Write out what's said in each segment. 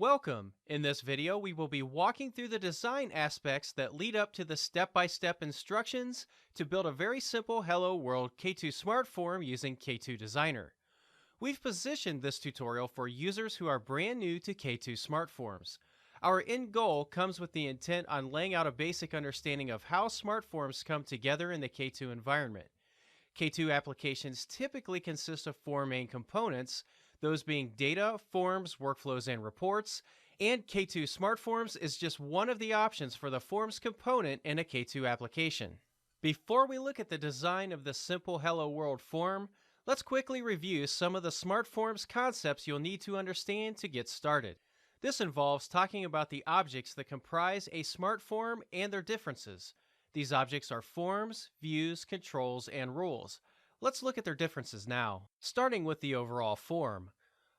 Welcome! In this video, we will be walking through the design aspects that lead up to the step-by-step instructions to build a very simple Hello World K2 Smart Form using K2 Designer. We've positioned this tutorial for users who are brand new to K2 Smart Forms. Our end goal comes with the intent on laying out a basic understanding of how smart forms come together in the K2 environment. K2 applications typically consist of four main components, those being data, forms, workflows, and reports, and K2 Smart Forms is just one of the options for the forms component in a K2 application. Before we look at the design of the simple Hello World form, let's quickly review some of the Smart Forms concepts you'll need to understand to get started. This involves talking about the objects that comprise a smart form and their differences. These objects are forms, views, controls, and rules. Let's look at their differences now, starting with the overall form.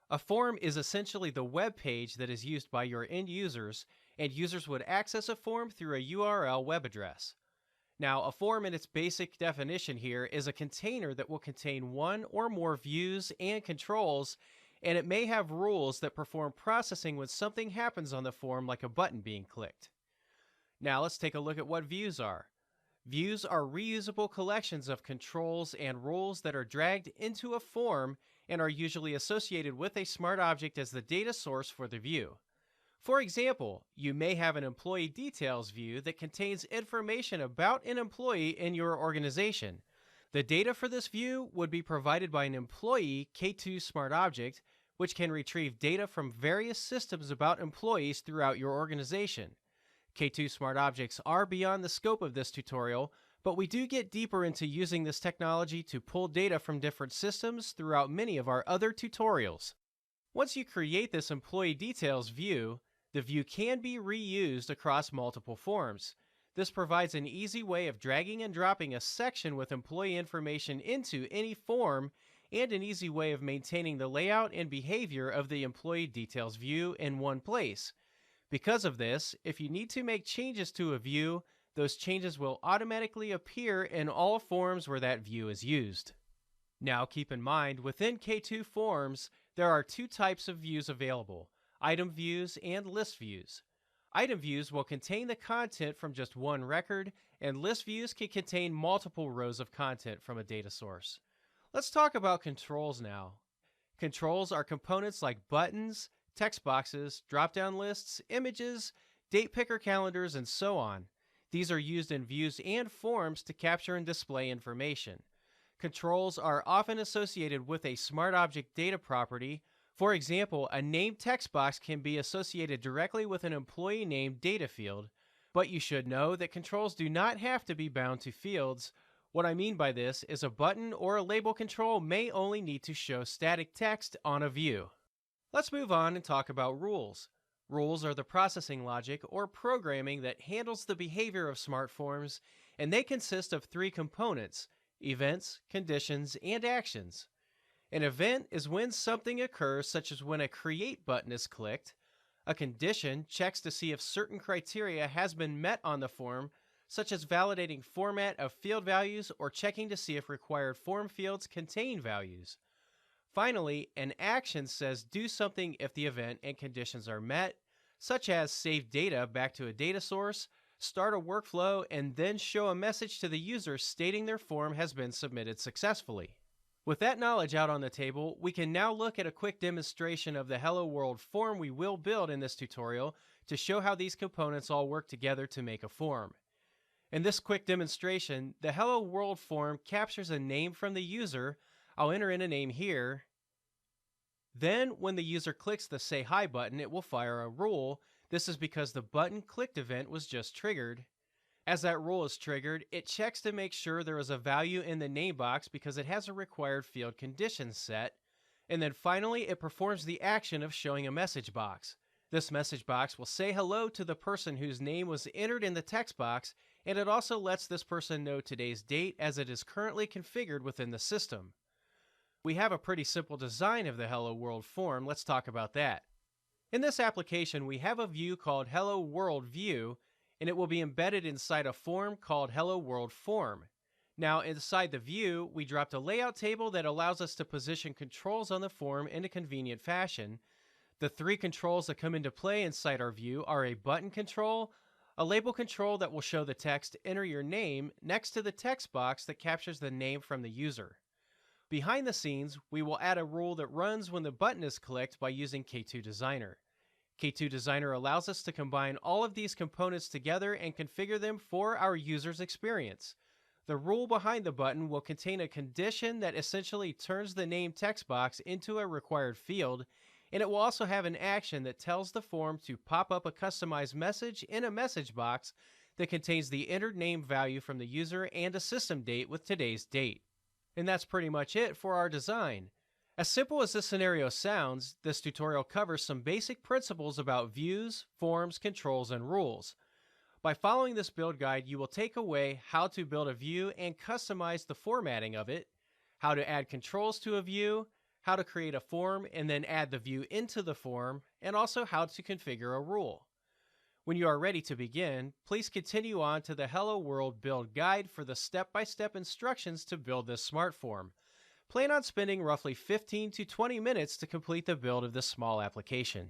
A form is essentially the web page that is used by your end users, and users would access a form through a URL web address. Now, a form in its basic definition here is a container that will contain one or more views and controls, and it may have rules that perform processing when something happens on the form, like a button being clicked. Now let's take a look at what views are. Views are reusable collections of controls and rules that are dragged into a form and are usually associated with a smart object as the data source for the view. For example, you may have an employee details view that contains information about an employee in your organization. The data for this view would be provided by an employee K2 smart object, which can retrieve data from various systems about employees throughout your organization. K2 Smart Objects are beyond the scope of this tutorial, but we do get deeper into using this technology to pull data from different systems throughout many of our other tutorials. Once you create this employee details view, the view can be reused across multiple forms. This provides an easy way of dragging and dropping a section with employee information into any form and an easy way of maintaining the layout and behavior of the employee details view in one place. Because of this, if you need to make changes to a view, those changes will automatically appear in all forms where that view is used. Now keep in mind, within K2 Forms, there are two types of views available: item views and list views. Item views will contain the content from just one record, and list views can contain multiple rows of content from a data source. Let's talk about controls now. Controls are components like buttons, text boxes, drop-down lists, images, date picker calendars, and so on. These are used in views and forms to capture and display information. Controls are often associated with a smart object data property. For example, a named text box can be associated directly with an employee name data field, but you should know that controls do not have to be bound to fields. What I mean by this is a button or a label control may only need to show static text on a view. Let's move on and talk about rules. Rules are the processing logic or programming that handles the behavior of smart forms, and they consist of three components: events, conditions, and actions. An event is when something occurs, such as when a create button is clicked. A condition checks to see if certain criteria has been met on the form, such as validating format of field values or checking to see if required form fields contain values. Finally, an action says do something if the event and conditions are met, such as save data back to a data source, start a workflow, and then show a message to the user stating their form has been submitted successfully. With that knowledge out on the table, we can now look at a quick demonstration of the Hello World form we will build in this tutorial to show how these components all work together to make a form. In this quick demonstration, the Hello World form captures a name from the user. I'll enter in a name here. Then, when the user clicks the Say Hi button, it will fire a rule. This is because the button clicked event was just triggered. As that rule is triggered, it checks to make sure there is a value in the name box because it has a required field condition set. And then finally, it performs the action of showing a message box. This message box will say hello to the person whose name was entered in the text box, and it also lets this person know today's date as it is currently configured within the system. We have a pretty simple design of the Hello World form. Let's talk about that. In this application, we have a view called Hello World View, and it will be embedded inside a form called Hello World Form. Now, inside the view, we dropped a layout table that allows us to position controls on the form in a convenient fashion. The three controls that come into play inside our view are a button control, a label control that will show the text "Enter your name" next to the text box that captures the name from the user. Behind the scenes, we will add a rule that runs when the button is clicked by using K2 Designer. K2 Designer allows us to combine all of these components together and configure them for our user's experience. The rule behind the button will contain a condition that essentially turns the name text box into a required field, and it will also have an action that tells the form to pop up a customized message in a message box that contains the entered name value from the user and a system date with today's date. And that's pretty much it for our design. As simple as this scenario sounds, this tutorial covers some basic principles about views, forms, controls, and rules. By following this build guide, you will take away how to build a view and customize the formatting of it, how to add controls to a view, how to create a form and then add the view into the form, and also how to configure a rule. When you are ready to begin, please continue on to the Hello World build guide for the step-by-step instructions to build this SmartForm. Plan on spending roughly 15 to 20 minutes to complete the build of this small application.